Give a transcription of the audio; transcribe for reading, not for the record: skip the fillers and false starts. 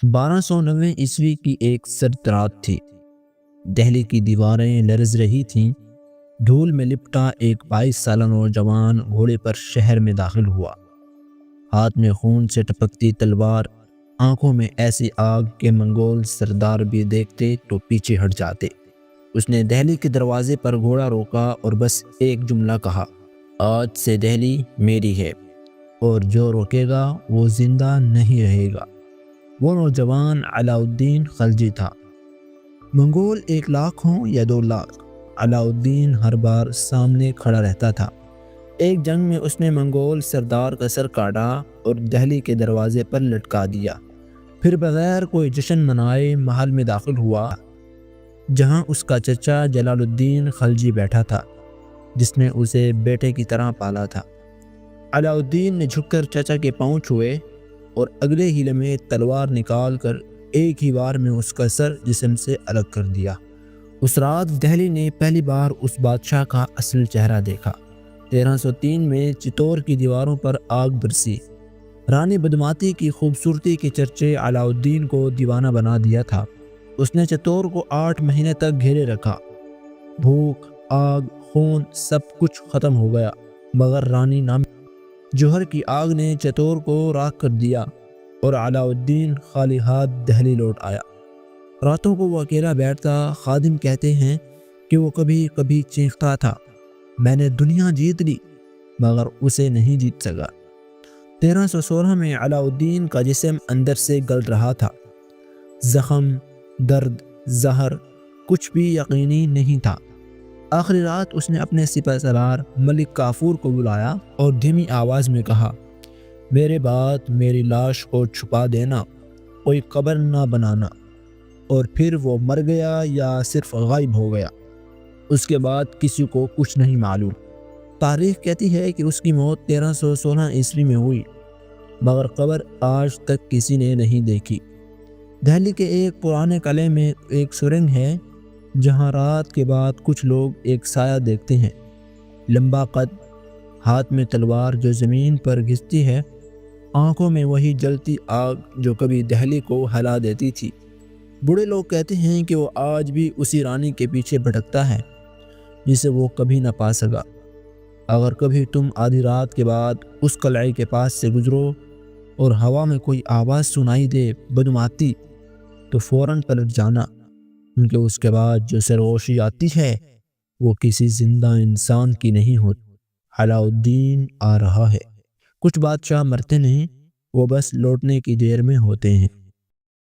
1290 کی ایک سرد رات تھی۔ دہلی کی دیواریں لرز رہی تھیں۔ دھول میں لپٹا ایک 22 سالہ نوجوان گھوڑے پر شہر میں داخل ہوا، ہاتھ میں خون سے ٹپکتی تلوار، آنکھوں میں ایسی آگ کہ منگول سردار بھی دیکھتے تو پیچھے ہٹ جاتے۔ اس نے دہلی کے دروازے پر گھوڑا روکا اور بس ایک جملہ کہا، آج سے دہلی میری ہے، اور جو روکے گا وہ زندہ نہیں رہے گا۔ وہ نوجوان علاؤالدین خلجی تھا۔ منگول 1 لاکھ ہوں یا 2 لاکھ، علاؤالدین ہر بار سامنے کھڑا رہتا تھا۔ ایک جنگ میں اس نے منگول سردار کا سر کاٹا اور دہلی کے دروازے پر لٹکا دیا، پھر بغیر کوئی جشن منائے محل میں داخل ہوا جہاں اس کا چچا جلال الدین خلجی بیٹھا تھا، جس نے اسے بیٹے کی طرح پالا تھا۔ علاؤالدین نے جھک کر چچا کے پاؤں چھوئے اور اگلے ہی لمحے تلوار نکال کر ایک ہی بار میں اس کا سر جسم سے الگ کر دیا۔ اس رات دہلی نے پہلی بار اس بادشاہ کا اصل چہرہ دیکھا۔ 1303 میں چتور کی دیواروں پر آگ برسی۔ رانی بدماتی کی خوبصورتی کے چرچے علاؤالدین کو دیوانہ بنا دیا تھا۔ اس نے چتور کو 8 مہینے تک گھیرے رکھا۔ بھوک، آگ، خون، سب کچھ ختم ہو گیا مگر رانی نام جوہر کی آگ نے چتور کو راکھ کر دیا اور علاؤالدین خالی ہاتھ دہلی لوٹ آیا۔ راتوں کو وہ اکیلا بیٹھتا۔ خادم کہتے ہیں کہ وہ کبھی کبھی چیختا تھا، میں نے دنیا جیت لی، مگر اسے نہیں جیت سکا۔ 1316 میں علاؤالدین کا جسم اندر سے گل رہا تھا۔ زخم، درد، زہر، کچھ بھی یقینی نہیں تھا۔ آخری رات اس نے اپنے سپہ سالار ملک کافور کو بلایا اور دھیمی آواز میں کہا، میرے بعد میری لاش کو چھپا دینا، کوئی قبر نہ بنانا۔ اور پھر وہ مر گیا یا صرف غائب ہو گیا۔ اس کے بعد کسی کو کچھ نہیں معلوم۔ تاریخ کہتی ہے کہ اس کی موت 1316 عیسوی میں ہوئی، مگر قبر آج تک کسی نے نہیں دیکھی۔ دہلی کے ایک پرانے قلعے میں ایک سرنگ ہے جہاں رات کے بعد کچھ لوگ ایک سایہ دیکھتے ہیں، لمبا قد، ہاتھ میں تلوار جو زمین پر گھستی ہے، آنکھوں میں وہی جلتی آگ جو کبھی دہلی کو ہلا دیتی تھی۔ بوڑھے لوگ کہتے ہیں کہ وہ آج بھی اسی رانی کے پیچھے بھٹکتا ہے جسے وہ کبھی نہ پا سکا۔ اگر کبھی تم آدھی رات کے بعد اس قلعے کے پاس سے گزرو اور ہوا میں کوئی آواز سنائی دے بدماتی، تو فوراً پلٹ جانا، کیونکہ اس کے بعد جو سرگوشی آتی ہے وہ کسی زندہ انسان کی نہیں ہوتی۔ علاؤالدین آ رہا ہے۔ کچھ بادشاہ مرتے نہیں، وہ بس لوٹنے کی دیر میں ہوتے ہیں۔